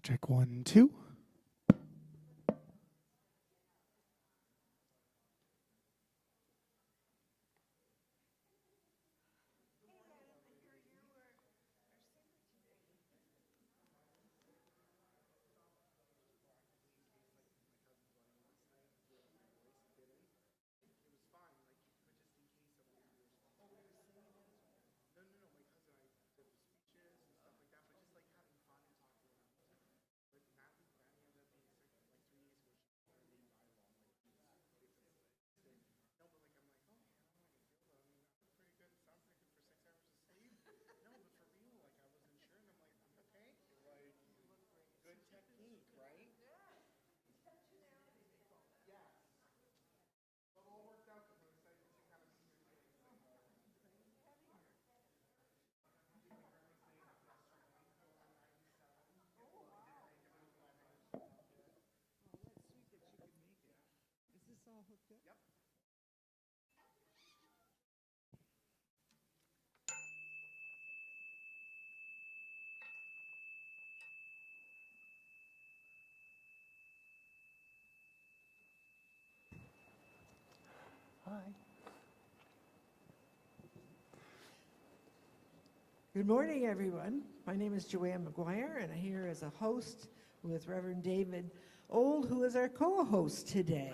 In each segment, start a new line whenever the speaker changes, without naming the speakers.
Check 1, 2.
Hi.
Good morning, everyone. My name is Joanne McGuire, and I'm here as a host with Reverend David Old, who is our co-host today.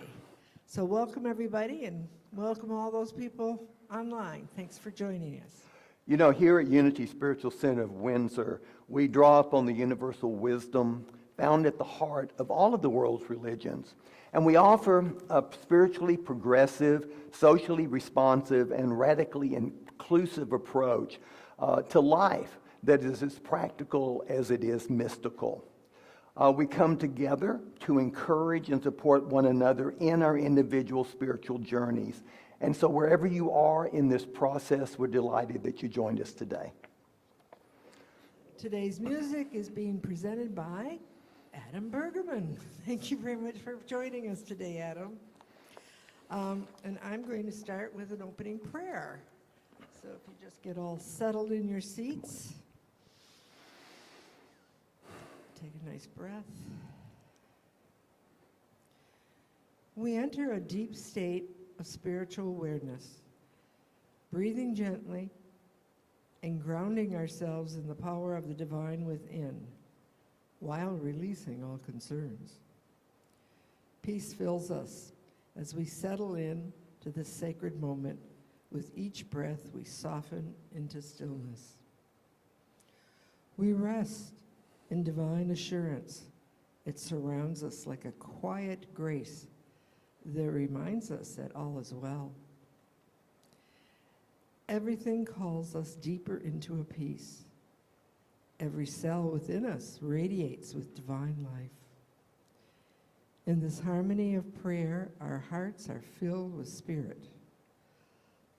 So welcome, everybody, and welcome all those people online. Thanks for joining us.
You know, here at Unity Spiritual Center of Windsor, we draw upon the universal wisdom found at the heart of all of the world's religions. And we offer a spiritually progressive, socially responsive, and radically inclusive approach to life that is as practical as it is mystical. We come together to encourage and support one another in our individual spiritual journeys. And so wherever you are in this process, we're delighted that you joined us today.
Today's music is being presented by Adam Bergerman. Thank you very much for joining us today, Adam. And I'm going to start with an opening prayer. So if you just get all settled in your seats, take a nice breath. We enter a deep state of spiritual awareness, breathing gently and grounding ourselves in the power of the divine within, while releasing all concerns. Peace fills us as we settle in to this sacred moment. With each breath, we soften into stillness. We rest in divine assurance. It surrounds us like a quiet grace that reminds us that all is well. Everything calls us deeper into a peace. Every cell within us radiates with divine life. In this harmony of prayer, our hearts are filled with spirit.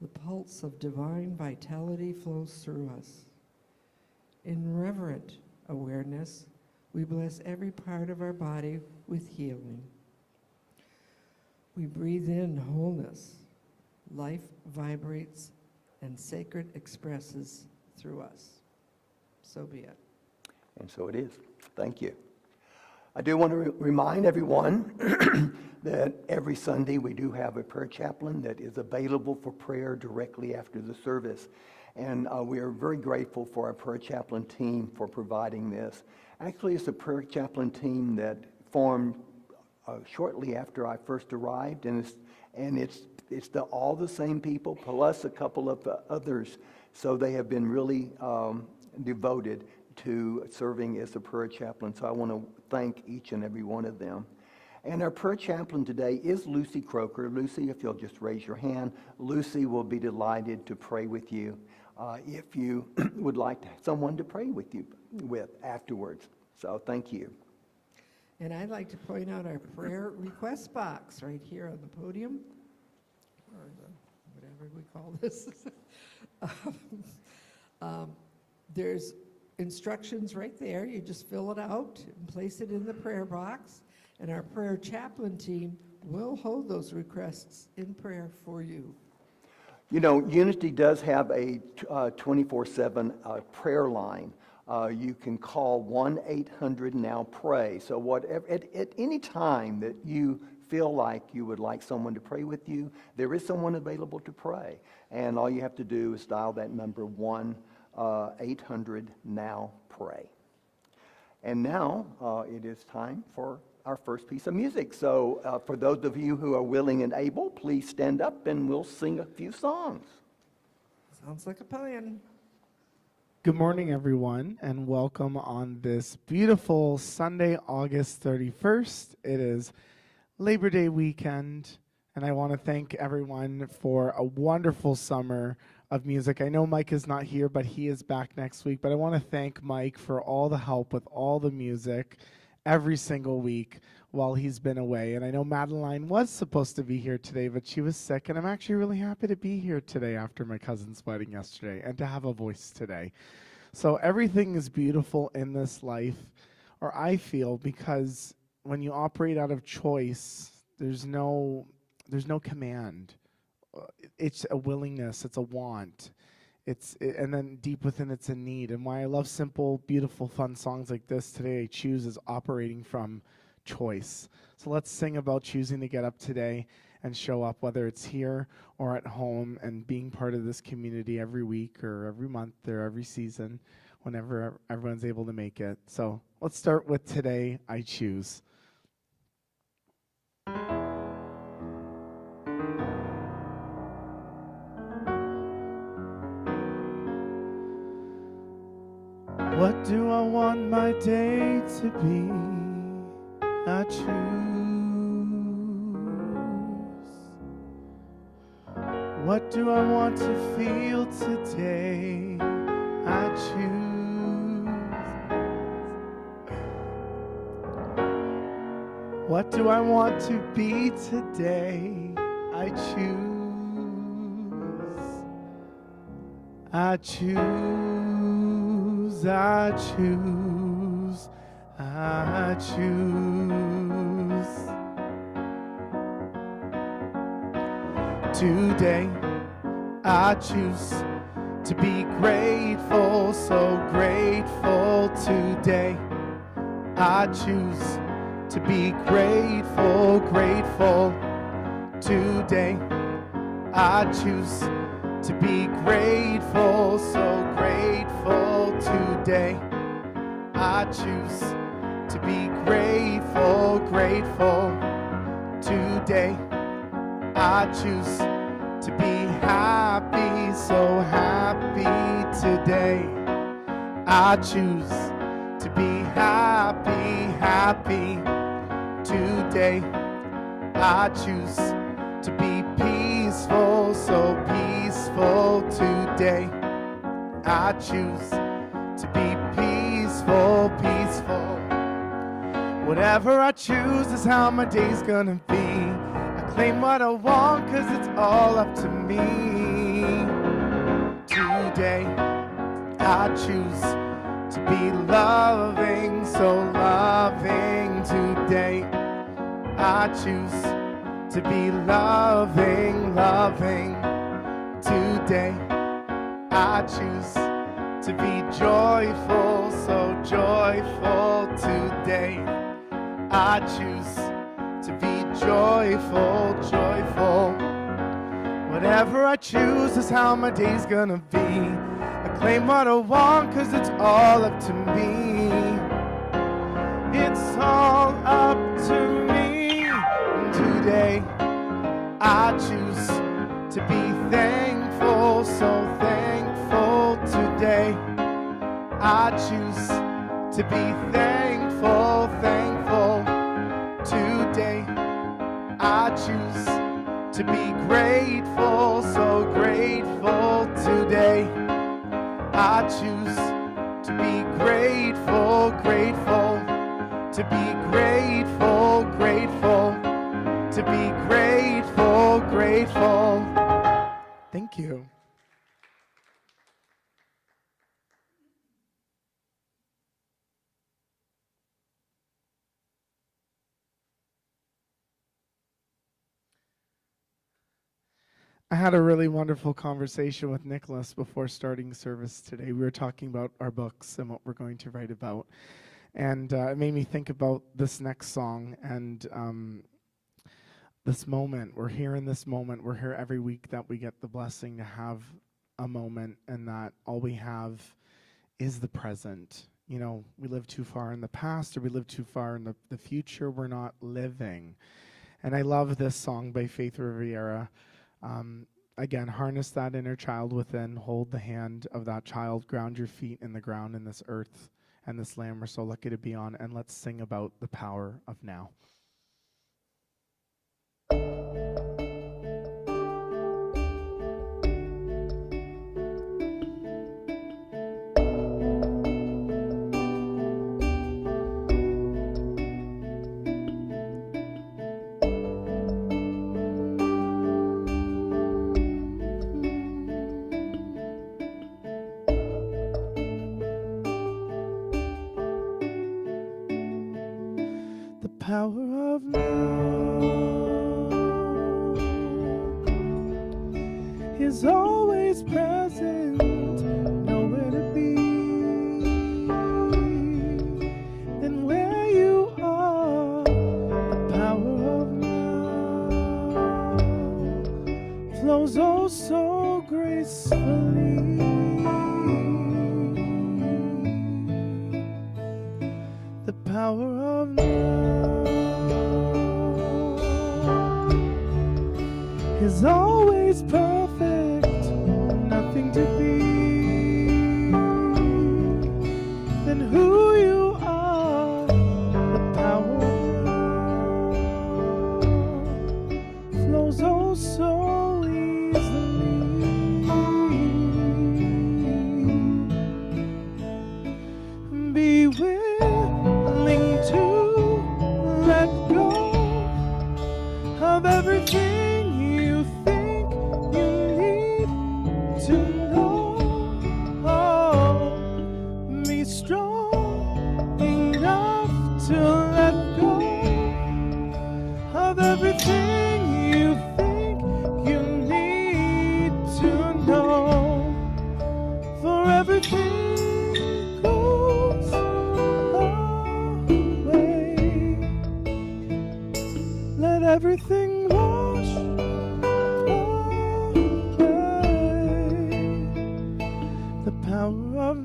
The pulse of divine vitality flows through us. In reverent awareness, we bless every part of our body with healing. We breathe in wholeness. Life vibrates and sacred expresses through us. So be it.
And so it is. Thank you. I do want to remind everyone that every Sunday we do have a prayer chaplain that is available for prayer directly after the service. And we are very grateful for our prayer chaplain team for providing this. Actually, it's a prayer chaplain team that formed shortly after I first arrived, and it's all the same people plus a couple of others. So they have been really devoted to serving as a prayer chaplain. So I want to thank each and every one of them. And our prayer chaplain today is Lucy Croker. Lucy, if you'll just raise your hand, Lucy will be delighted to pray with you if you would like someone to pray with you afterwards. So thank you.
And I'd like to point out our prayer request box right here on the podium, or whatever we call this. There's instructions right there. You just fill it out and place it in the prayer box, and our prayer chaplain team will hold those requests in prayer for you.
You know, Unity does have a 24/7 prayer line. you can call 1-800-NOW-PRAY. So whatever, at any time that you feel like you would like someone to pray with you, there is someone available to pray. And all you have to do is dial that number 1-800-NOW-PRAY. And now it is time for our first piece of music. So for those of you who are willing and able, please stand up and we'll sing a few songs.
Sounds like a plan.
Good morning, everyone, and welcome on this beautiful Sunday, August 31st. It is Labor Day weekend, and I want to thank everyone for a wonderful summer of music. I know Mike is not here, but he is back next week. But I want to thank Mike for all the help with all the music every single week while he's been away. And I know Madeline was supposed to be here today, but she was sick. And I'm actually really happy to be here today after my cousin's wedding yesterday and to have a voice today. So everything is beautiful in this life, or I feel, because when you operate out of choice, there's no command. It's a willingness, it's a want, and then deep within it's a need. And why I love simple, beautiful, fun songs like this today, I choose, is operating from choice. So let's sing about choosing to get up today and show up, whether it's here or at home, and being part of this community every week or every month or every season, whenever everyone's able to make it. So let's start with Today I Choose. What do I want my day to be? I choose. What do I want to feel today? I choose. What do I want to be today? I choose. I choose. I choose. I choose. Today I choose to be grateful, so grateful. Today I choose to be grateful, grateful. Today I choose to be grateful, so grateful. Today I choose to be grateful, grateful. Today I choose to be happy, so happy. Today I choose to be happy, happy. Today I choose to be peaceful, so peaceful. Today I choose to be peaceful, peaceful. Whatever I choose is how my day's gonna be. I claim what I want, 'cause it's all up to me. Today I choose to be loving, so loving. Today I choose to be loving, loving. Today I choose to be joyful, so joyful. Today I choose to be joyful, joyful. Whatever I choose is how my day's gonna be. I claim what I want, 'cause it's all up to me. It's all up to me. And today I choose to be thankful, so thankful. Today I choose to be thankful, thankful. Today I choose to be grateful, so grateful. Today I choose to be grateful, grateful. To be grateful, grateful. To be grateful, grateful. Thank you. I had a really wonderful conversation with Nicholas before starting service today. We were talking about our books and what we're going to write about. And it made me think about this next song and this moment. We're here in this moment. We're here every week that we get the blessing to have a moment, and that all we have is the present. You know, we live too far in the past or we live too far in the future. We're not living. And I love this song by Faith Riviera. Again, harness that inner child within, hold the hand of that child, ground your feet in the ground in this earth and this land we're so lucky to be on, and let's sing about the power of now. Power of now is always present, nowhere to be than where you are. The power of now flows oh so gracefully. The power of now is always perfect, nothing to be than who you are. The power flows oh so easily. Be willing to let go of everything everything wash away. The power of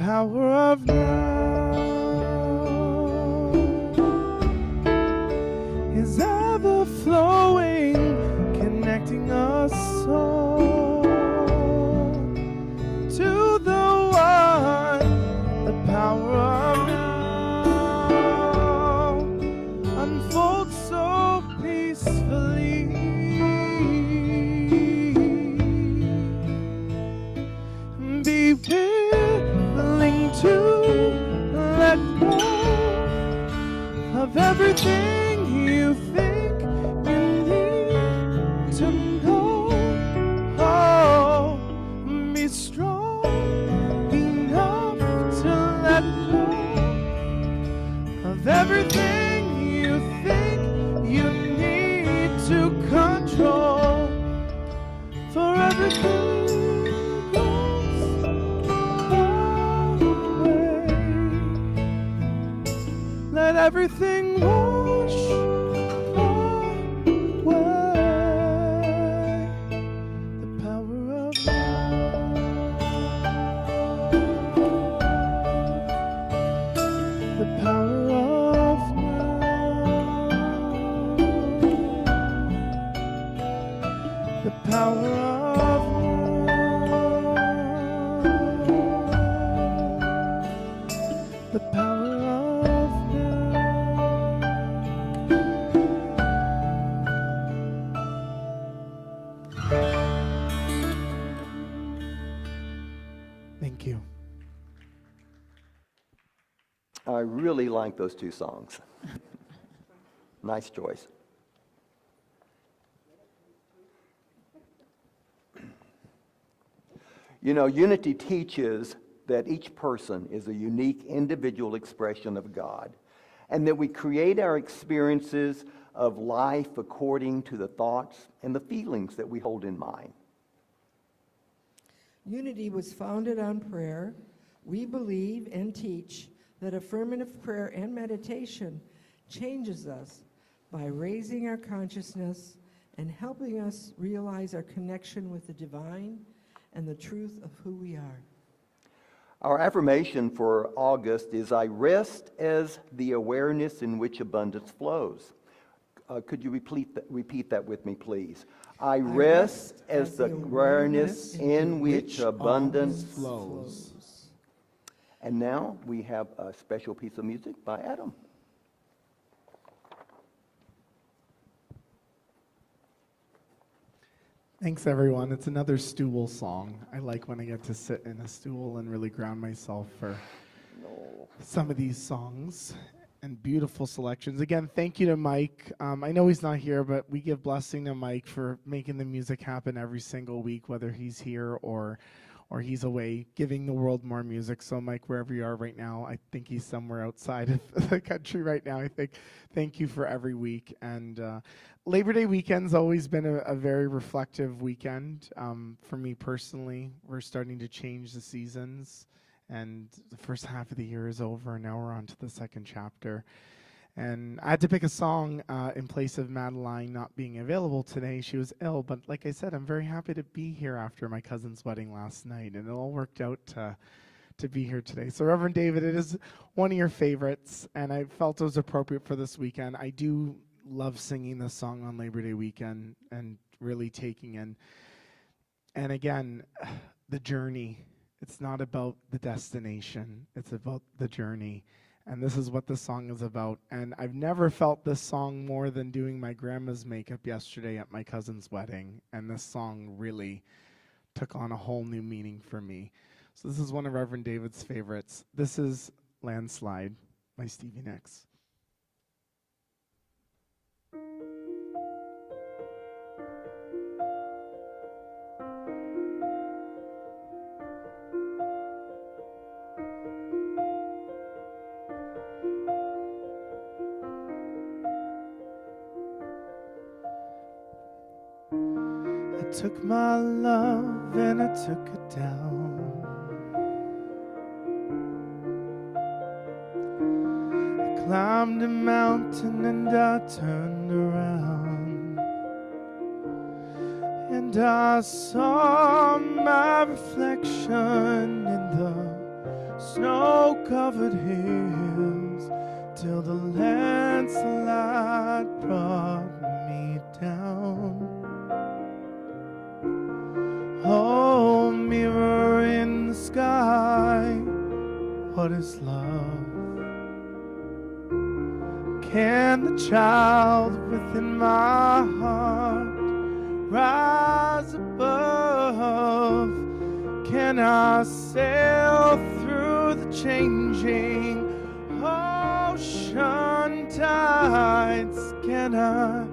power of now is ever flowing, connecting us all to the one. The power of now unfolds so peacefully. Be to let go of everything you think you need to know. Oh, be strong enough to let go of everything you think you need to control. For everything everything wash away. The power of now. The power of now. The power of now. The power Thank you.
I really like those two songs. Nice choice. You know, unity teaches that each person is a unique individual expression of God, and that we create our experiences of life according to the thoughts and the feelings that we hold in mind.
Unity was founded on prayer. We believe and teach that affirmative prayer and meditation changes us by raising our consciousness and helping us realize our connection with the divine and the truth of who we are.
Our affirmation for August is, I rest as the awareness in which abundance flows. Could you repeat that with me, please? I rest as the awareness in which abundance
flows.
And now we have a special piece of music by Adam.
Thanks, everyone. It's another stool song. I like when I get to sit in a stool and really ground myself for some of these songs and beautiful selections. Again, thank you to Mike. I know he's not here, but we give blessing to Mike for making the music happen every single week, whether he's here or he's away, giving the world more music. So, Mike, wherever you are right now, I think he's somewhere outside of the country right now. I think, thank you for every week. And Labor Day weekend's always been a very reflective weekend. For me personally, we're starting to change the seasons, and the first half of the year is over, and now we're on to the second chapter. And I had to pick a song in place of Madeline not being available today. She was ill, but like I said, I'm very happy to be here after my cousin's wedding last night, and it all worked out to be here today. So Reverend David, it is one of your favorites, and I felt it was appropriate for this weekend. I do love singing this song on Labor Day weekend and really taking in. And again, the journey. It's not about the destination. It's about the journey. And this is what this song is about. And I've never felt this song more than doing my grandma's makeup yesterday at my cousin's wedding. And this song really took on a whole new meaning for me. So this is one of Reverend David's favorites. This is Landslide by Stevie Nicks. I took my love and I took it down. I climbed a mountain and I turned around, and I saw my reflection in the snow-covered hills, till the landslide brought me down. Oh, mirror in the sky, what is love? Can the child within my heart rise above? Can I sail through the changing ocean tides? Can I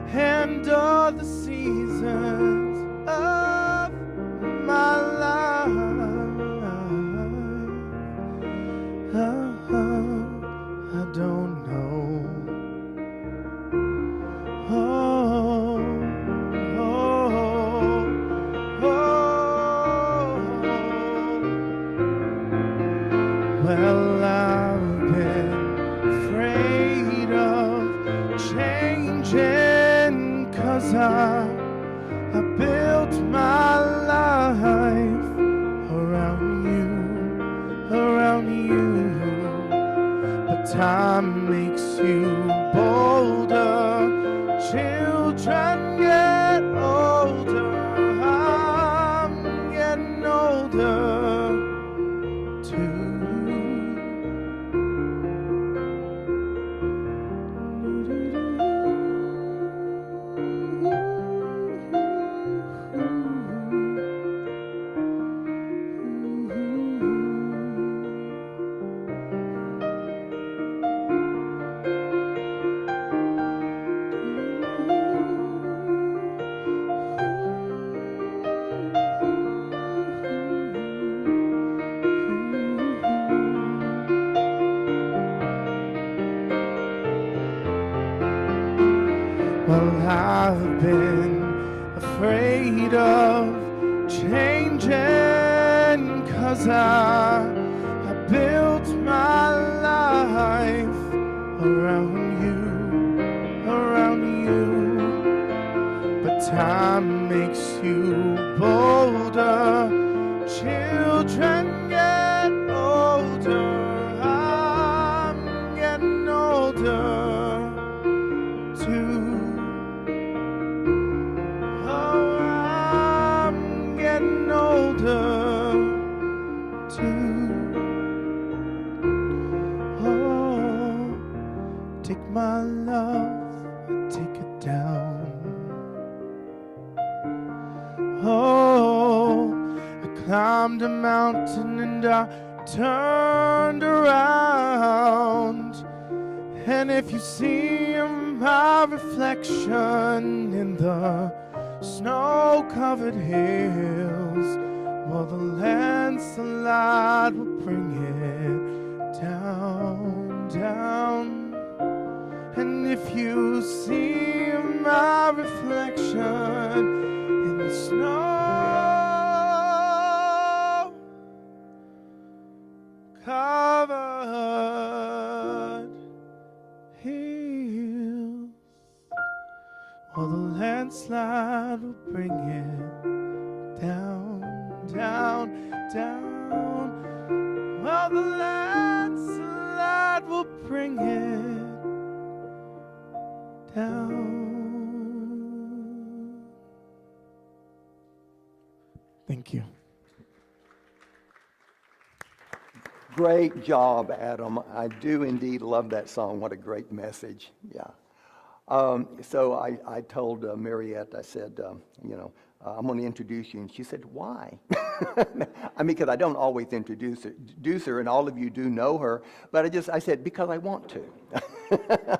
handle the seasons of my life? I don't know. Well, I've been afraid of changing, 'cause I built my life around you, but time makes you bolder, children get older, I'm getting older too. afraid of changing, 'cause I built my life around you, around you. But time makes you bolder, children get older, I'm getting older too. Oh, I'm getting older too. Oh, take my love, take it down. Oh, I climbed a mountain and I turned around. And if you see my reflection in the snow-covered hills, well, the landslide will bring it down, down. And if you see my reflection in the snow-covered hills, well, the landslide will bring it down, down, down. Well, the landslide will bring it down. Thank you.
Great job, Adam. I do indeed love that song. What a great message. Yeah. So I told Mariette, I said, I'm going to introduce you. And she said, why? I mean, because I don't always introduce her, and all of you do know her. But I said, because I want to.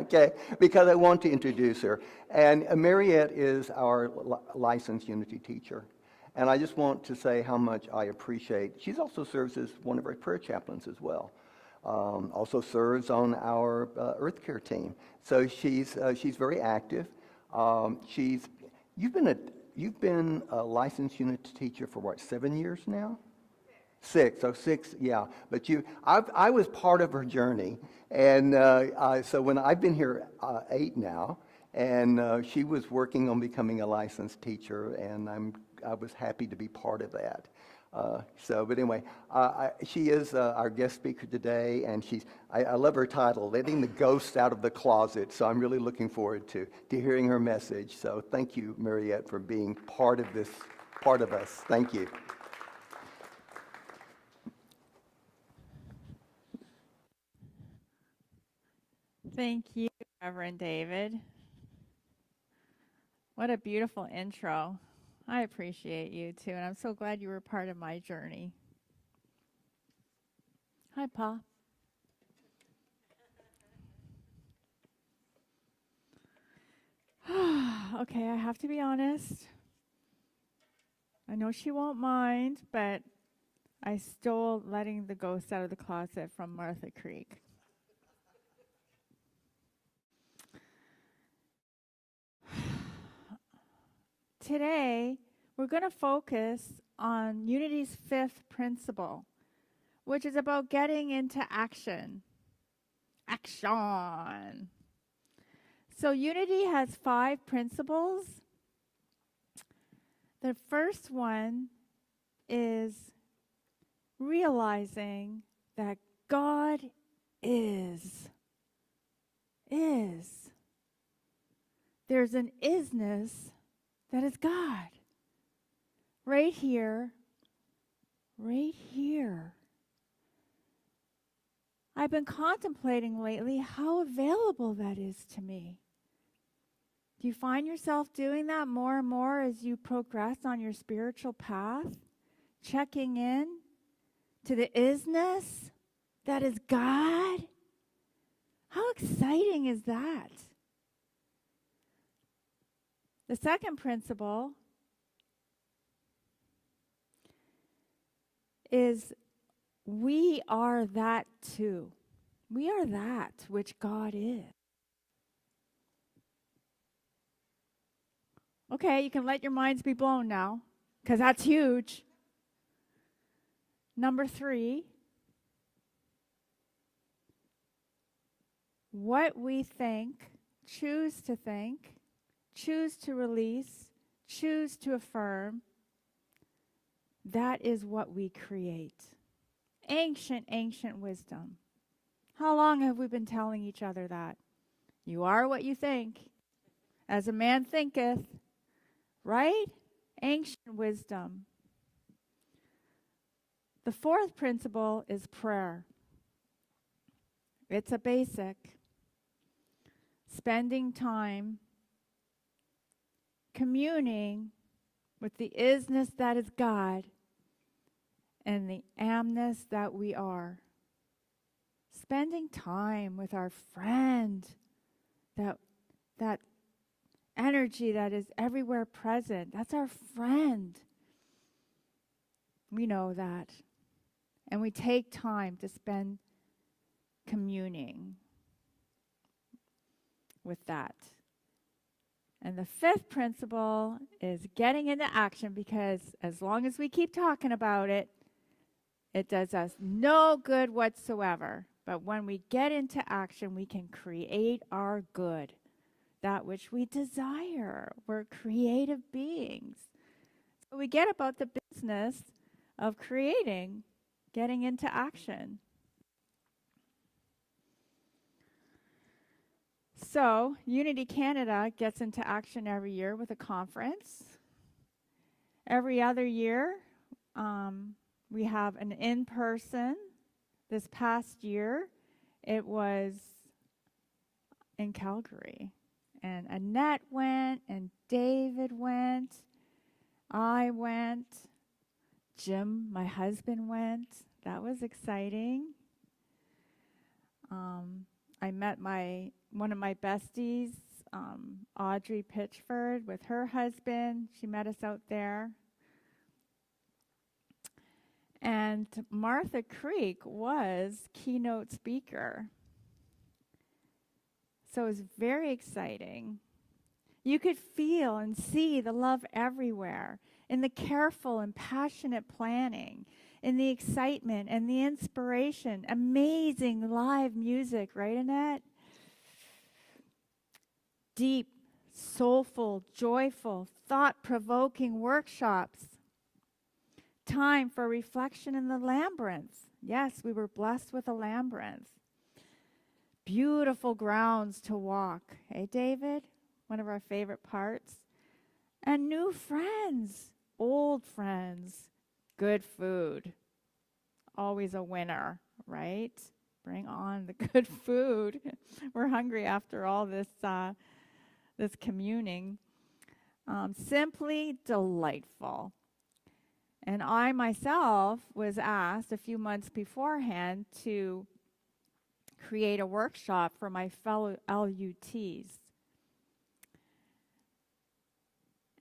Okay? Because I want to introduce her. And Mariette is our licensed Unity teacher. And I just want to say how much I appreciate. She also serves as one of our prayer chaplains as well. Also serves on our Earth Care team. So she's very active. You've been a licensed Unity teacher for what, 7 years now? 6. So 6, yeah. But I was part of her journey, and so when I've been here 8 now, and she was working on becoming a licensed teacher, and I was happy to be part of that. But anyway, she is our guest speaker today, and I love her title, Letting the Ghosts Out of the Closet. So I'm really looking forward to hearing her message. So thank you, Mariette, for being part of this, part of us. Thank you.
Thank you, Reverend David. What a beautiful intro. I appreciate you too, and I'm so glad you were part of my journey. Hi, Pa. Okay, I have to be honest. I know she won't mind, but I stole letting the ghost out of the closet from Martha Creek. Today, we're going to focus on Unity's 5th principle, which is about getting into action. Action. So Unity has 5 principles. The first one is realizing that God is. There's an isness that is God. Right here. Right here. I've been contemplating lately how available that is to me. Do you find yourself doing that more and more as you progress on your spiritual path? Checking in to the isness that is God? How exciting is that? The second principle is we are that too. We are that which God is. Okay, you can let your minds be blown now, because that's huge. Number 3, what we think, choose to release, choose to affirm, that is what we create. Ancient, ancient wisdom. How long have we been telling each other that? You are what you think. As a man thinketh, right? Ancient wisdom. The 4th principle is prayer. It's a basic. Spending time communing with the isness that is God and the amness that we are. Spending time with our friend, that energy that is everywhere present. That's our friend. We know that. And we take time to spend communing with that. And the 5th principle is getting into action, because as long as we keep talking about it, it does us no good whatsoever. But when we get into action, we can create our good, that which we desire. We're creative beings. So we get about the business of creating, getting into action. So Unity Canada gets into action every year with a conference. Every other year, we have an in-person. This past year, it was in Calgary. And Annette went, and David went, I went, Jim, my husband, went. That was exciting. I met one of my besties, Audrey Pitchford, with her husband. She met us out there. And Martha Creek was keynote speaker. So it was very exciting. You could feel and see the love everywhere, in the careful and passionate planning, in the excitement and the inspiration. Amazing live music, right, Annette? Deep, soulful, joyful, thought-provoking workshops. Time for reflection in the labyrinth. Yes, we were blessed with a labyrinth. Beautiful grounds to walk. Hey, David? One of our favorite parts. And new friends, old friends, good food. Always a winner, right? Bring on the good food. We're hungry after all this communing. Simply delightful. And I myself was asked a few months beforehand to create a workshop for my fellow LUTs.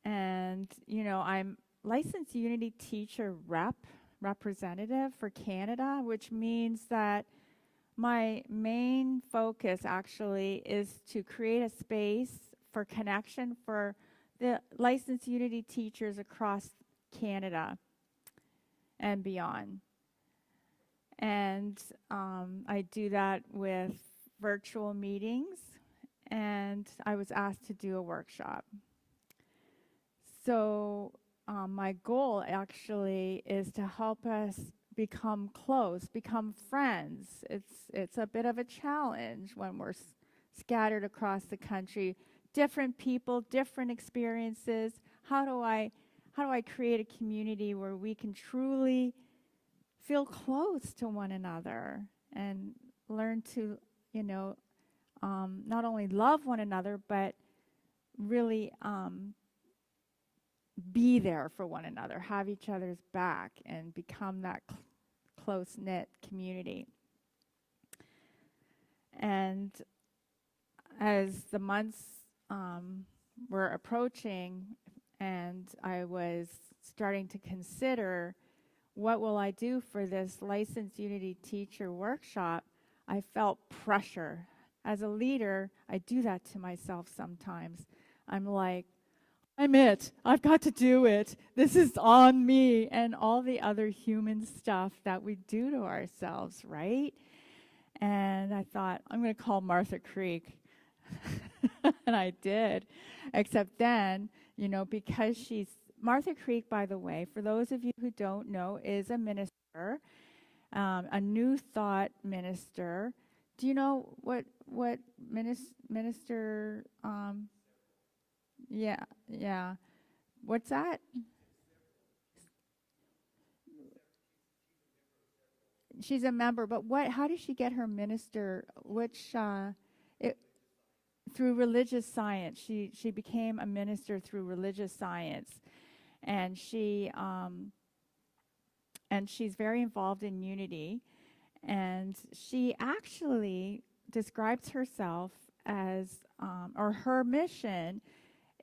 And, I'm licensed Unity teacher representative for Canada, which means that my main focus actually is to create a space for connection for the licensed Unity teachers across Canada and beyond. And I do that with virtual meetings, and I was asked to do a workshop. So my goal actually is to help us become close, become friends. It's a bit of a challenge when we're scattered across the country. Different people, different experiences. How do I create a community where we can truly feel close to one another and learn to, not only love one another, but really be there for one another, have each other's back, and become that close-knit community. And as the months were approaching, and I was starting to consider, what will I do for this licensed Unity teacher workshop, I felt pressure. As a leader, I do that to myself sometimes. I'm like, I'm it. I've got to do it. This is on me. And all the other human stuff that we do to ourselves, right? And I thought, I'm going to call Martha Creek. And I did. Except then, because Martha Creek, by the way, for those of you who don't know, is a minister, a New Thought minister. Do you know what minister? Yeah. What's that? She's a member, but how did she get her minister? Through religious science. She became a minister through religious science, and she's very involved in unity, and she actually describes herself as, or her mission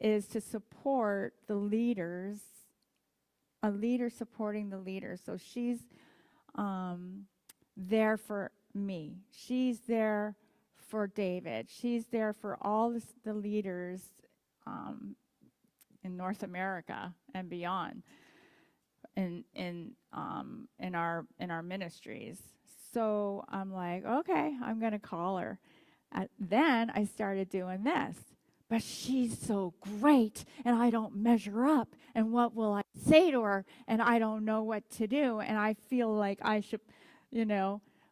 is to support the leaders, a leader supporting the leaders. So she's there for me. She's there for David. She's there for all the leaders in North America and beyond in our ministries. So I'm like, okay, I'm going to call her. Then I started doing this. But she's so great, and I don't measure up. And what will I say to her? And I don't know what to do. And I feel like I should,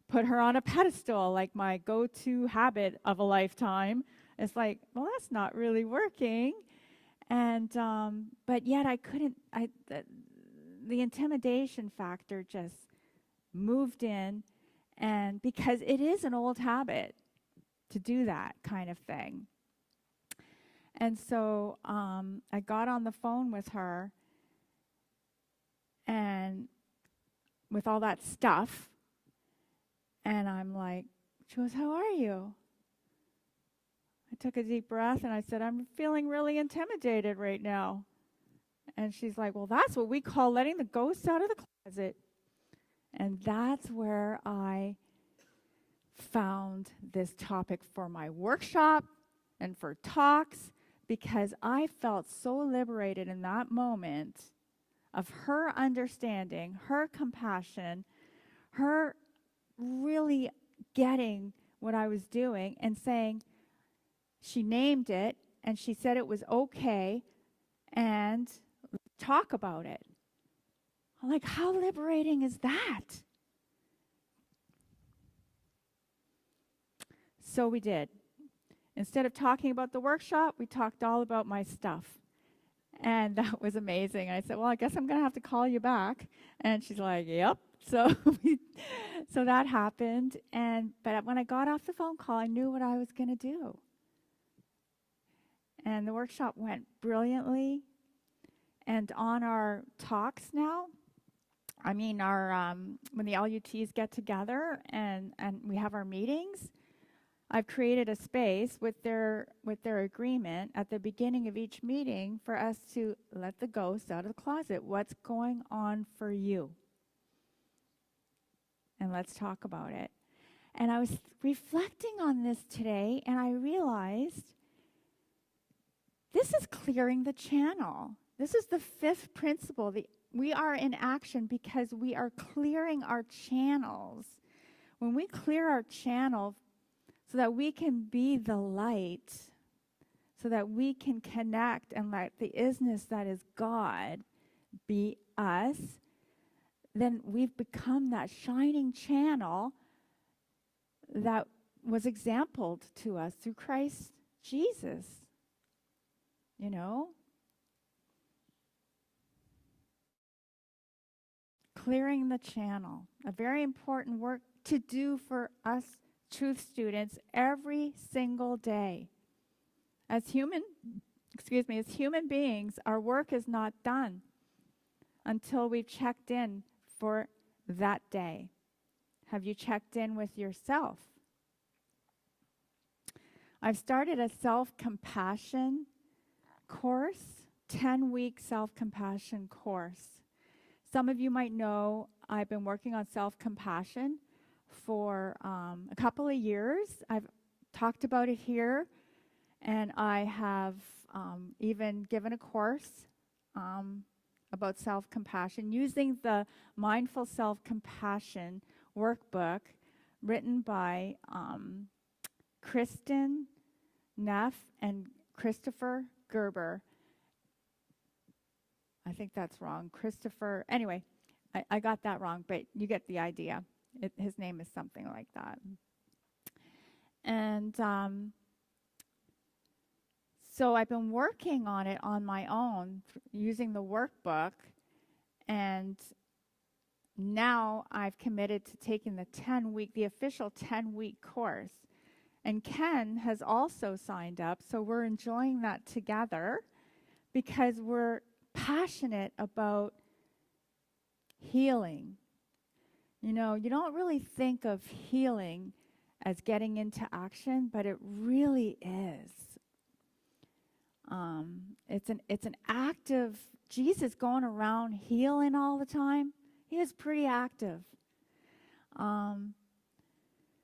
put her on a pedestal, like my go-to habit of a lifetime. It's like, well, that's not really working. And but yet I couldn't. The intimidation factor just moved in, and because it is an old habit to do that kind of thing. And so I got on the phone with her, and with all that stuff, and I'm like, she goes, how are you? I took a deep breath, and I said, I'm feeling really intimidated right now. And she's like, well, that's what we call letting the ghosts out of the closet. And that's where I found this topic for my workshop and for talks, because I felt so liberated in that moment of her understanding, her compassion, her really getting what I was doing and saying, she named it and she said it was okay and talk about it. I'm like, how liberating is that? So we did. Instead of talking about the workshop, we talked all about my stuff. And that was amazing. I said, well, I guess I'm going to have to call you back. And she's like, yep. So so that happened. But when I got off the phone call, I knew what I was going to do. And the workshop went brilliantly. And on our talks now, our when the LUTs get together and we have our meetings, I've created a space with their agreement at the beginning of each meeting for us to let the ghosts out of the closet. What's going on for you? And let's talk about it. And I was reflecting on this today, and I realized this is clearing the channel. This is the fifth principle. We are in action because we are clearing our channels. When we clear our channel so that we can be the light, so that we can connect and let the isness that is God be us, then we've become that shining channel that was exampled to us through Christ Jesus. Clearing the channel, a very important work to do for us truth students every single day. As human beings, our work is not done until we've checked in for that day. Have you checked in with yourself? I've started a self-compassion course, 10-week self-compassion course. Some of you might know I've been working on self-compassion for a couple of years. I've talked about it here, And I have even given a course about self-compassion using the Mindful Self-Compassion workbook written by Kristen Neff and Christopher Gerber. I think that's wrong. Christopher, anyway, I got that wrong, but you get the idea. His name is something like that. And so I've been working on it on my own using the workbook, and now I've committed to taking the official 10-week course. And Ken has also signed up, so we're enjoying that together because we're passionate about healing. You know, you don't really think of healing as getting into action, but it really is. It's an active, Jesus going around healing all the time. He is pretty active.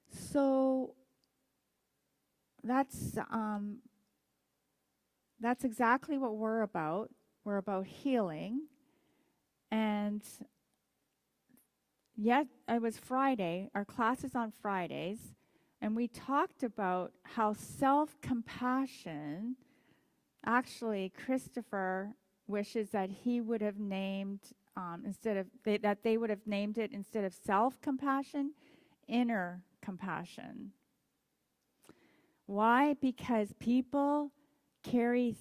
So that's exactly what we're about. We're about healing. And yet, it was Friday. Our class is on Fridays. And we talked about how self-compassion, actually, Christopher wishes that he would have named, that they would have named it instead of self-compassion, inner compassion. Why? Because people carry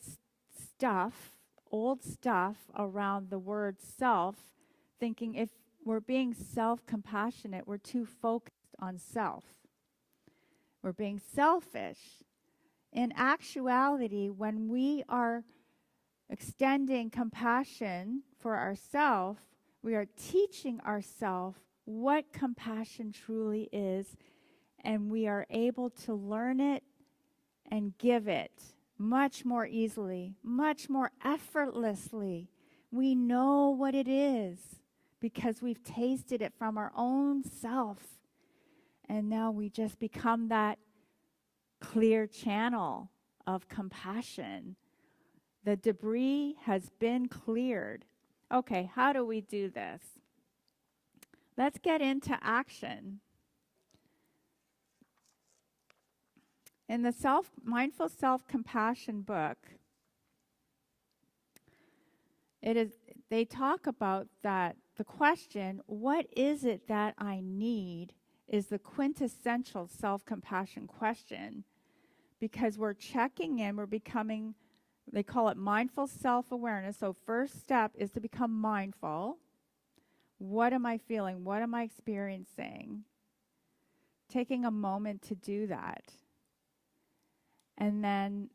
old stuff around the word self, thinking if we're being self-compassionate, we're too focused on self. We're being selfish. In actuality, when we are extending compassion for ourselves, we are teaching ourselves what compassion truly is, and we are able to learn it and give it much more easily, much more effortlessly. We know what it is because we've tasted it from our own self. And now we just become that clear channel of compassion. The debris has been cleared. Okay, how do we do this? Let's get into action. In the Mindful Self-Compassion book, they talk about that the question, what is it that I need, is the quintessential self-compassion question, because we're checking in, we're becoming, they call it mindful self-awareness. So first step is to become mindful. What am I feeling? What am I experiencing? Taking a moment to do that. And then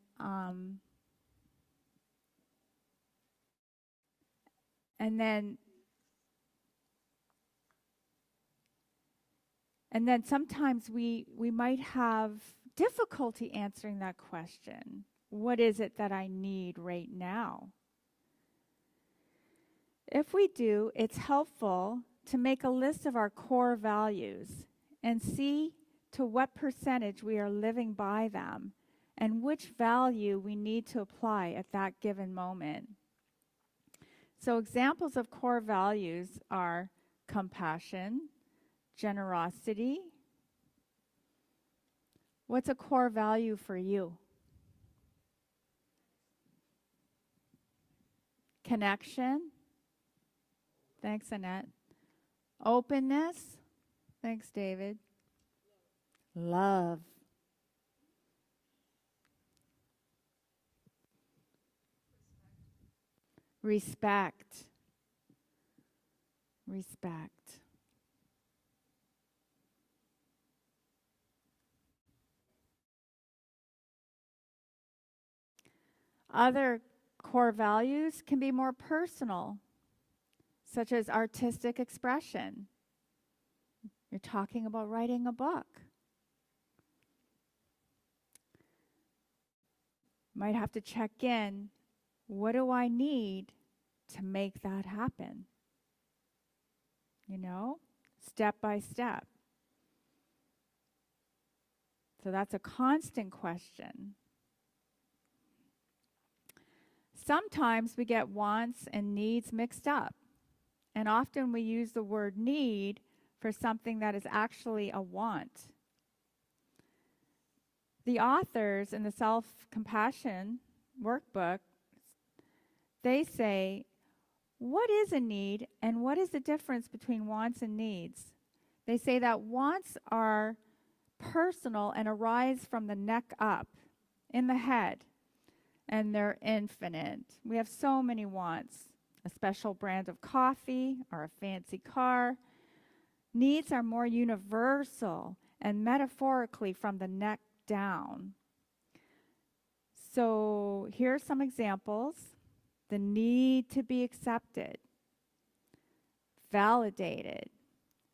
sometimes we might have difficulty answering that question. What is it that I need right now? If we do, it's helpful to make a list of our core values and see to what percentage we are living by them and which value we need to apply at that given moment. So examples of core values are compassion, generosity. What's a core value for you? Connection. Thanks, Annette. Openness. Thanks, David. Love. Respect. Respect. Other core values can be more personal, such as artistic expression. You're talking about writing a book. Might have to check in. What do I need to make that happen? You know, step by step. So that's a constant question. Sometimes we get wants and needs mixed up, and often we use the word need for something that is actually a want. The authors in the self-compassion workbook, they say, what is a need and what is the difference between wants and needs? They say that wants are personal and arise from the neck up in the head, and they're infinite. We have so many wants, a special brand of coffee or a fancy car. Needs are more universal and metaphorically from the neck down. So here are some examples. The need to be accepted, validated,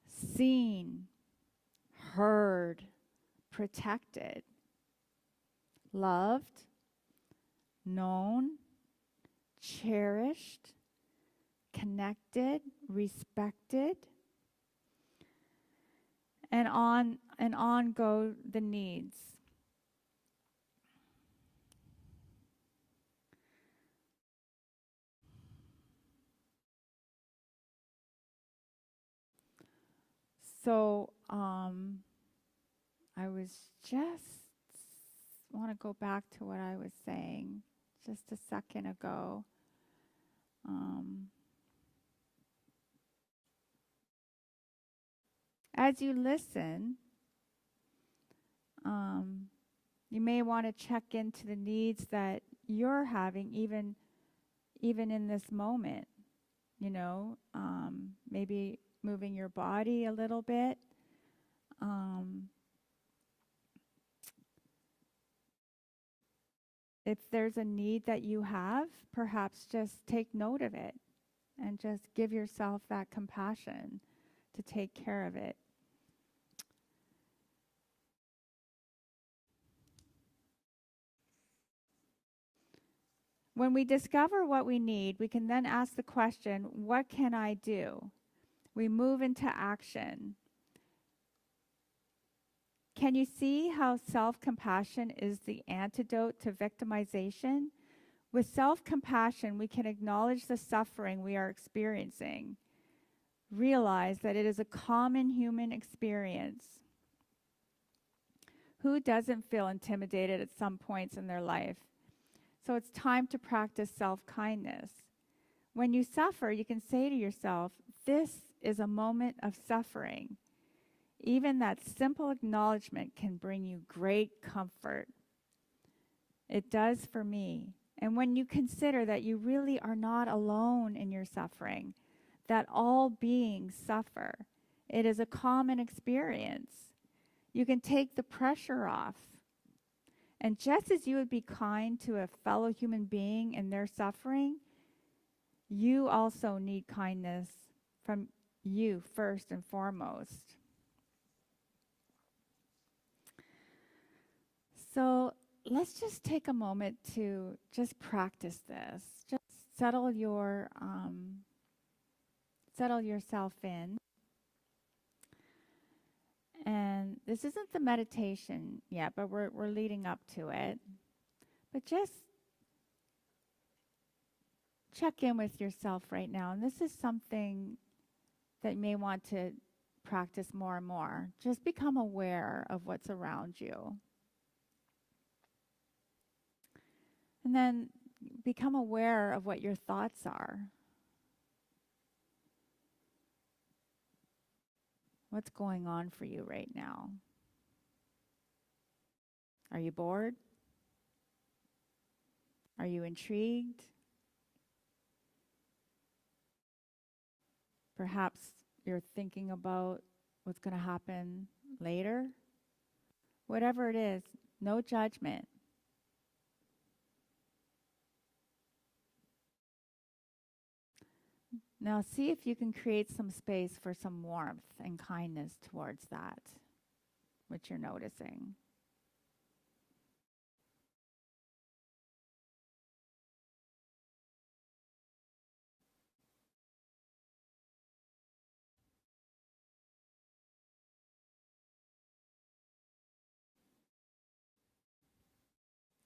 seen, heard, protected, loved, known, cherished, connected, respected, and on go the needs. So I was just want to go back to what I was saying just a second ago. As you listen, you may want to check into the needs that you're having even in this moment. You know, maybe moving your body a little bit. If there's a need that you have, perhaps just take note of it and just give yourself that compassion to take care of it. When we discover what we need, we can then ask the question, what can I do? We move into action. Can you see how self-compassion is the antidote to victimization? With self-compassion, we can acknowledge the suffering we are experiencing, realize that it is a common human experience. Who doesn't feel intimidated at some points in their life? So it's time to practice self-kindness. When you suffer, you can say to yourself, this is a moment of suffering. Even that simple acknowledgement can bring you great comfort. It does for me. And when you consider that you really are not alone in your suffering, that all beings suffer, it is a common experience. You can take the pressure off. And just as you would be kind to a fellow human being in their suffering, you also need kindness from you first and foremost. So let's just take a moment to just practice this. Just settle yourself in. And this isn't the meditation yet, but we're leading up to it. But just check in with yourself right now. And this is something that you may want to practice more and more. Just become aware of what's around you. And then become aware of what your thoughts are. What's going on for you right now? Are you bored? Are you intrigued? Perhaps you're thinking about what's going to happen later. Whatever it is, no judgment. Now see if you can create some space for some warmth and kindness towards that, which you're noticing.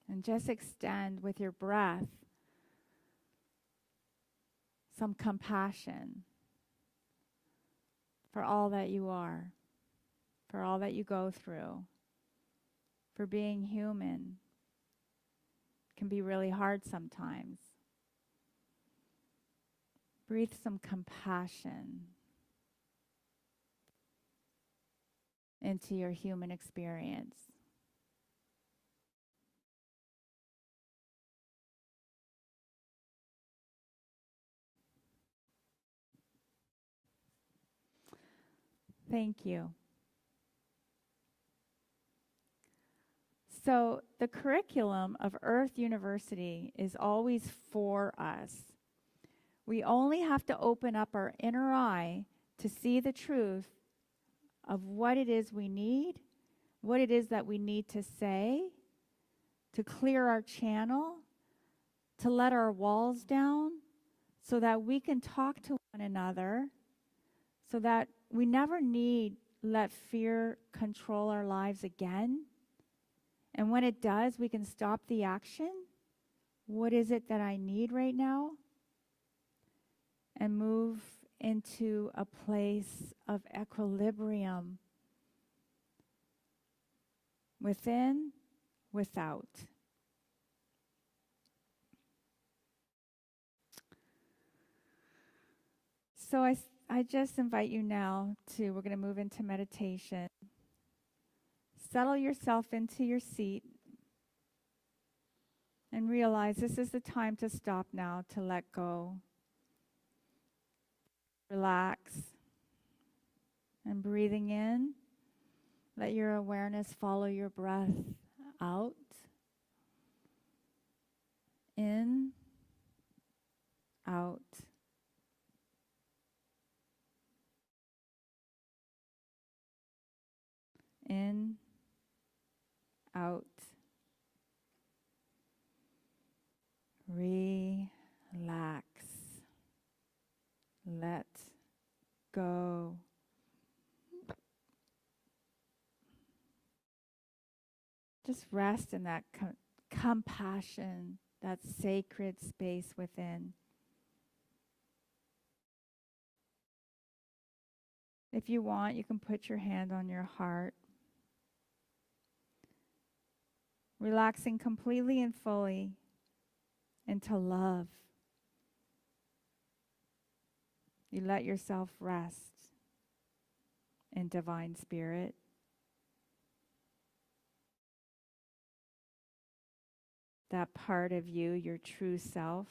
And just extend with your breath some compassion for all that you are, for all that you go through, for being human. Can be really hard sometimes. Breathe some compassion into your human experience. Thank you. So the curriculum of Earth University is always for us. We only have to open up our inner eye to see the truth of what it is we need, what it is that we need to say, to clear our channel, to let our walls down so that we can talk to one another, so that we never need let fear control our lives again. And when it does, we can stop the action. What is it that I need right now? And move into a place of equilibrium within, without. So I just invite you now we're going to move into meditation. Settle yourself into your seat and realize this is the time to stop now, to let go. Relax. And breathing in, let your awareness follow your breath out. In, out. In, out. Relax. Let go. Just rest in that compassion, that sacred space within. If you want, you can put your hand on your heart. Relaxing completely and fully into love. You let yourself rest in divine spirit. That part of you, your true self.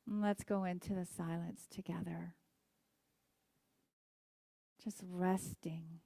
And let's go into the silence together. Just resting.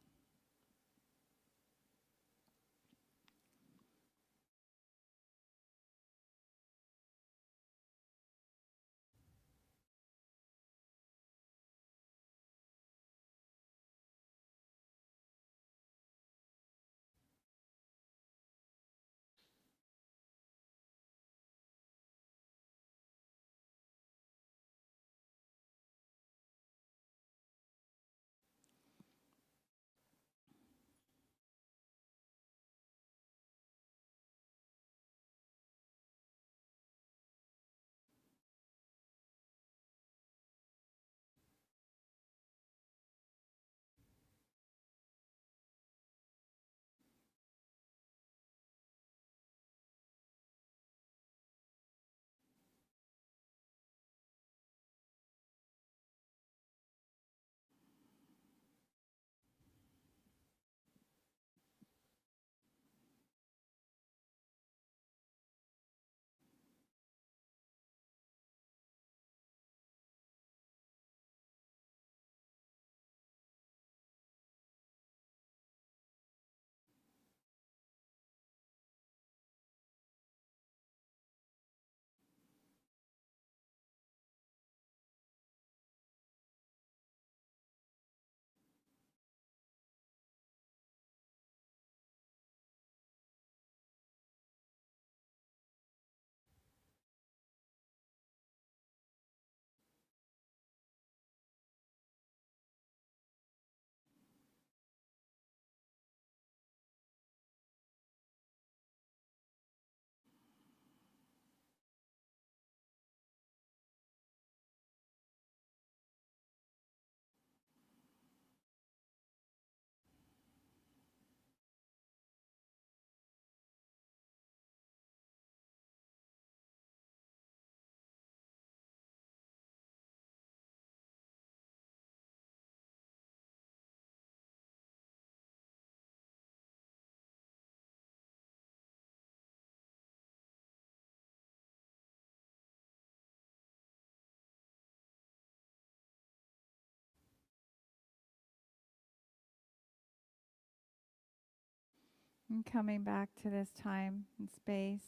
And coming back to this time and space.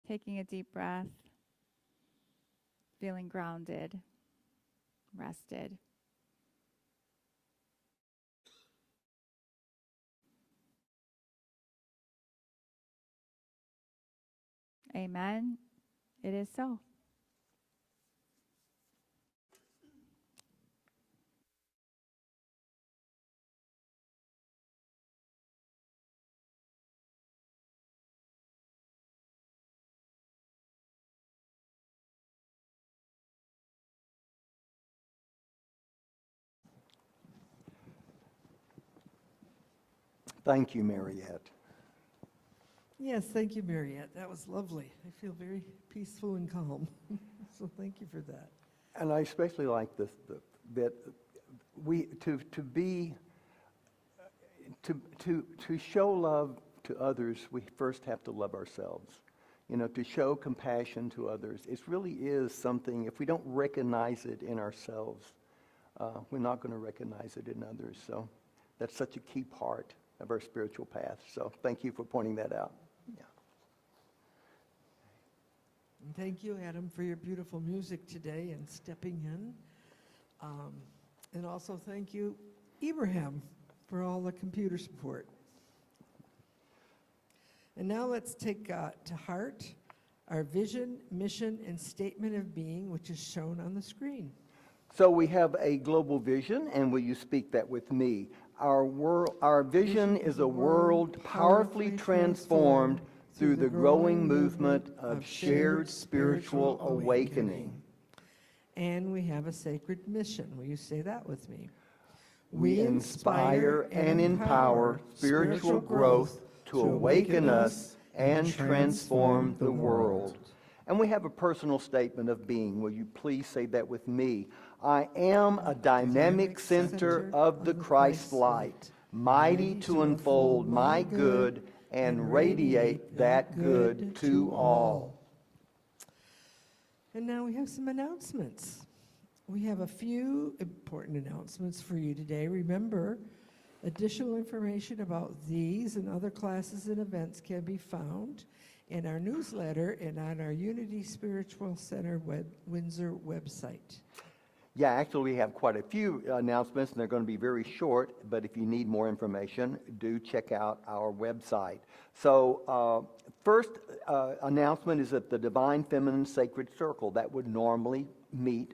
Taking a deep breath, feeling grounded, rested. Amen. It is so.
Thank you, Mariette.
Yes, thank you, Mariette. That was lovely. I feel very peaceful and calm. So thank you for that.
And I especially like this, that we, to show love to others, we first have to love ourselves. You know, to show compassion to others, it really is something, if we don't recognize it in ourselves, we're not going to recognize it in others. So that's such a key part of our spiritual path. So thank you for pointing that out. Yeah.
And thank you, Adam, for your beautiful music today and stepping in. And also thank you, Ibrahim, for all the computer support. And now let's take to heart our vision, mission, and statement of being, which is shown on the screen.
So we have a global vision, and will you speak that with me? Our vision is a world powerfully transformed through the growing movement of shared spiritual awakening.
And we have a sacred mission. Will you say that with me?
We inspire and empower spiritual growth to awaken us and transform the world. And we have a personal statement of being. Will you please say that with me? I am a dynamic center of the Christ light, mighty to unfold my good and radiate that good to all.
And now we have some announcements. We have a few important announcements for you today. Remember, additional information about these and other classes and events can be found in our newsletter and on our Unity Spiritual Center Windsor website.
Yeah, actually we have quite a few announcements, and they're going to be very short, but if you need more information, do check out our website. So first announcement is that the Divine Feminine Sacred Circle, that would normally meet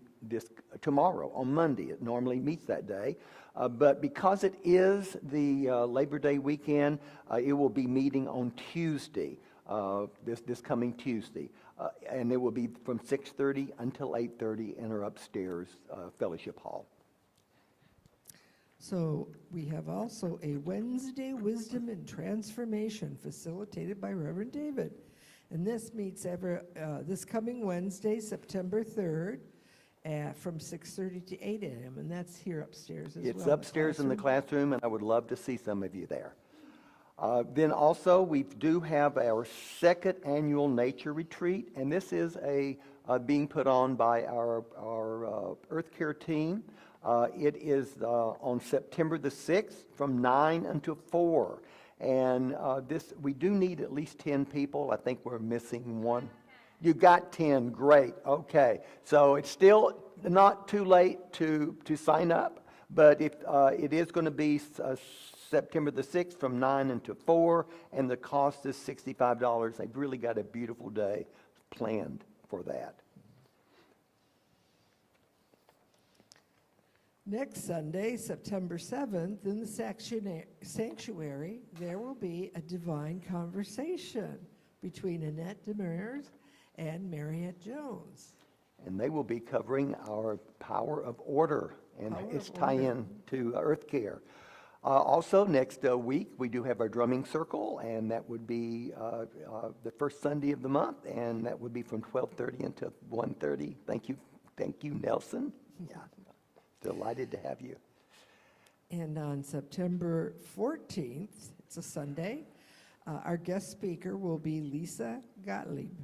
tomorrow, on Monday. It normally meets that day. But because it is the Labor Day weekend, it will be meeting on Tuesday, this coming Tuesday. And it will be from 6:30 until 8:30 in our upstairs fellowship hall.
So we have also a Wednesday Wisdom and Transformation facilitated by Reverend David. And this meets this coming Wednesday, September 3rd, from 6:30 to 8 a.m. And that's here upstairs as well.
It's upstairs in the classroom, and I would love to see some of you there. Then also, we do have our second annual nature retreat, and this is being put on by our Earth Care team. It is on September the 6th from 9 until 4. And we do need at least 10 people. I think we're missing one. You got 10, great, okay. So it's still not too late to sign up, but it is going to be September the 6th from 9 until 4, and the cost is $65. They've really got a beautiful day planned for that.
Next Sunday, September 7th, in the sanctuary, there will be a divine conversation between Annette Demers and Mariette Jones.
And they will be covering our power of order and its tie-in to Earth Care. Also, next week, we do have our drumming circle, and that would be the first Sunday of the month, and that would be from 12:30 until 1:30. Thank you, Nelson. Yeah, delighted to have you.
And on September 14th, it's a Sunday, our guest speaker will be Lisa Gottlieb.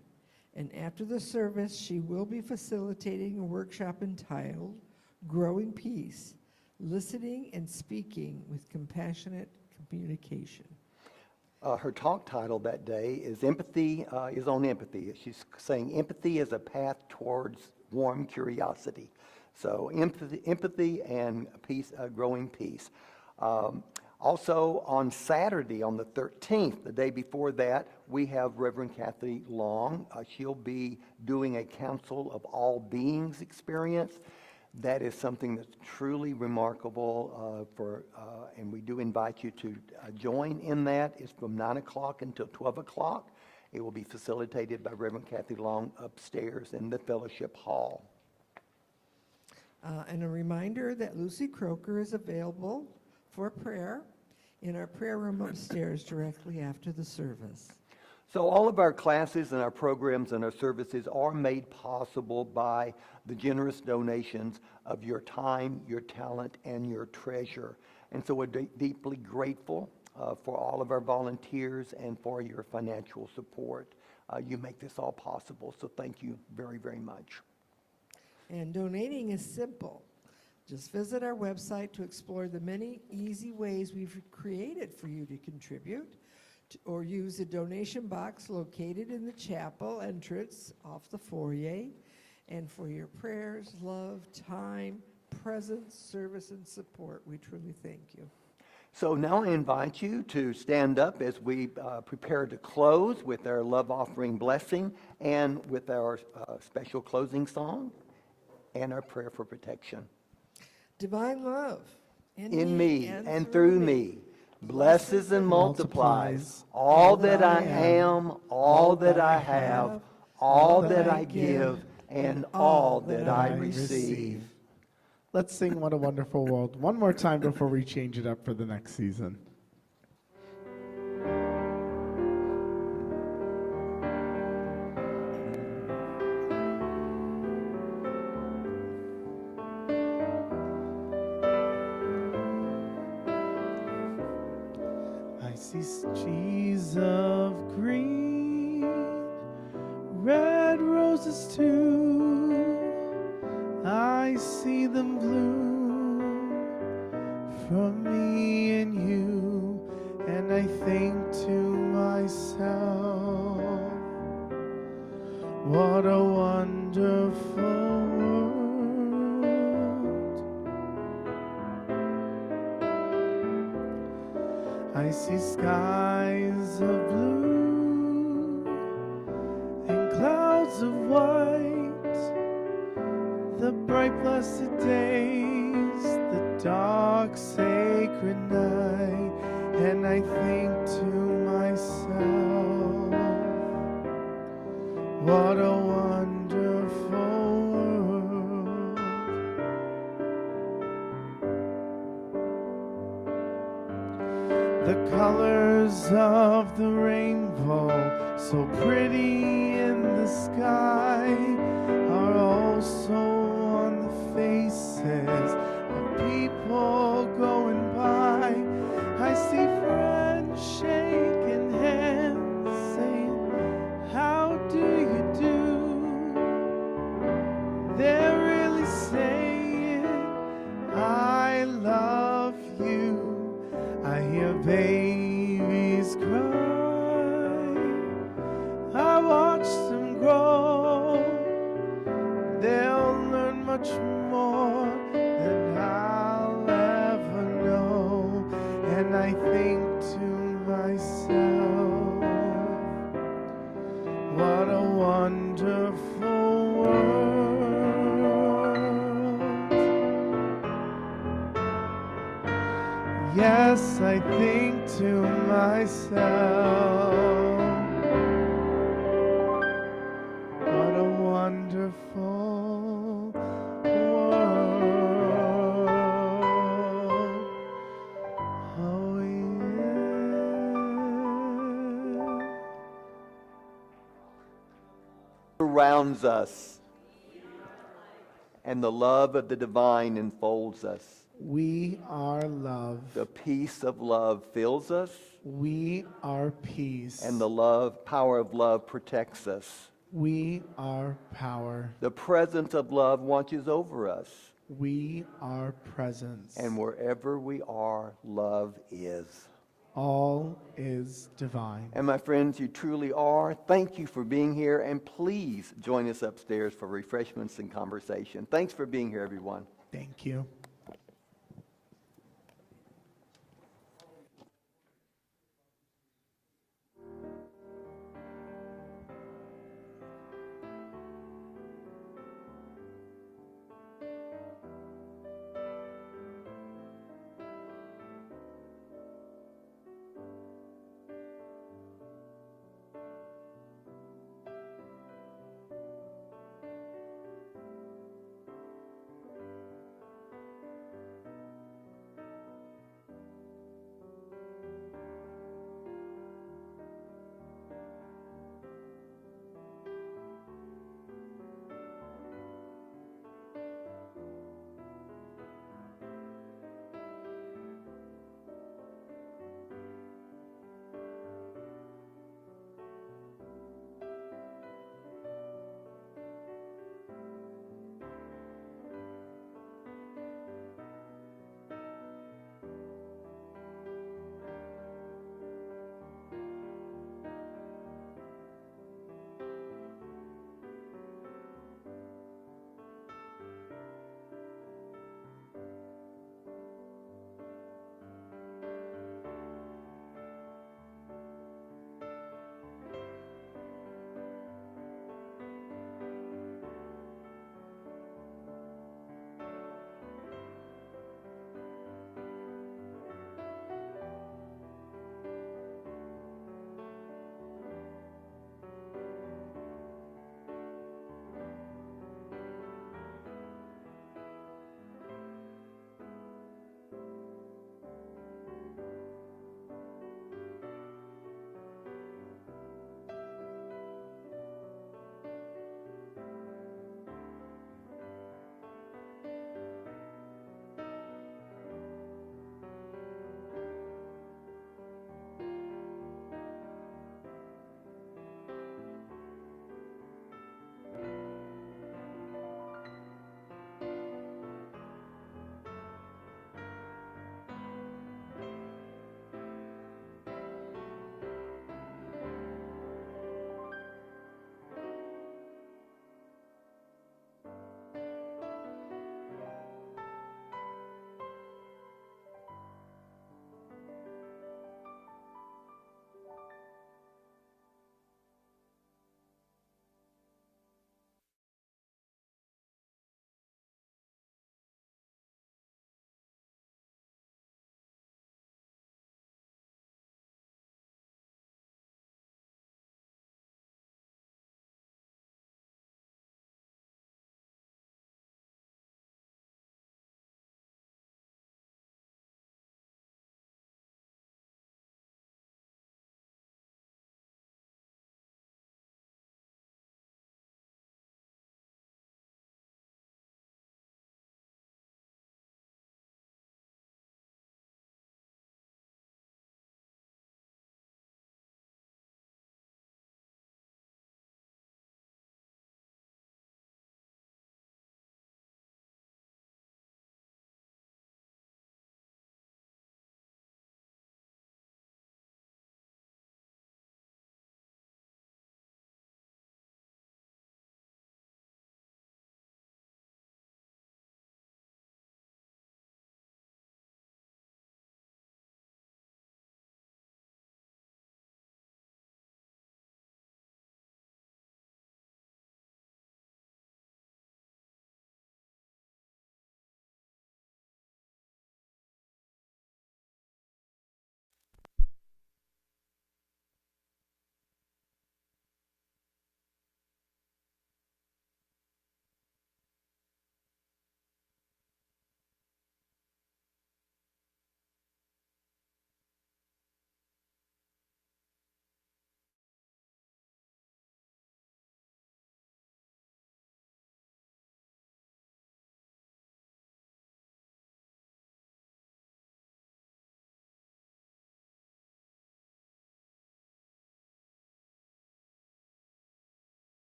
And after the service, she will be facilitating a workshop entitled Growing Peace, Listening and Speaking with Compassionate Communication.
Her talk title that day is Empathy, is on empathy. She's saying empathy is a path towards warm curiosity. So empathy and peace, growing peace. Also on Saturday, on the 13th, the day before that, we have Reverend Kathy Long. She'll be doing a Council of All Beings experience. That is something that's truly remarkable and we do invite you to join in that. It's from 9 o'clock until 12 o'clock. It will be facilitated by Reverend Kathy Long upstairs in the fellowship hall.
And a reminder that Lucy Croker is available for prayer in our prayer room upstairs directly after the service.
So all of our classes and our programs and our services are made possible by the generous donations of your time, your talent, and your treasure. And so we're deeply grateful for all of our volunteers and for your financial support. You make this all possible, so thank you very, very much.
And donating is simple. Just visit our website to explore the many easy ways we've created for you to contribute, or use a donation box located in the chapel entrance off the foyer. And for your prayers, love, time, presence, service, and support, we truly thank you.
So now I invite you to stand up as we prepare to close with our love offering blessing and with our special closing song and our prayer for protection.
Divine love
In me and through me, blesses and multiplies all that I am, all that I have, all that I give, and all that I receive.
Let's sing What a Wonderful World one more time before we change it up for the next season. I see trees of green, red roses too. I see them bloom for me and you, and I think to myself, what a wonderful world. I see skies of blue and clouds of white, the bright blessed days, the dark sacred night, and I think to myself, what a wonderful world. The colors of the rainbow, so pretty in the sky, are also on the faces of people going by. I see friends shaking hands, saying, how do you do? They're really saying, I love you. I hear babies cry, I watch them grow. They'll learn much more than I'll ever know. And I think to myself, what a wonderful world. Yes, I think to myself, what a wonderful world. Oh, yeah.
Surrounds us, and the love of the divine enfolds us.
We are love.
The peace of love fills us,
We are peace.
and the power of love protects us.
We are power.
The presence of love watches over us.
We are presence.
And wherever we are, love is.
All is divine.
And my friends, you truly are. Thank you for being here, and please join us upstairs for refreshments and conversation. Thanks for being here, everyone.
Thank you.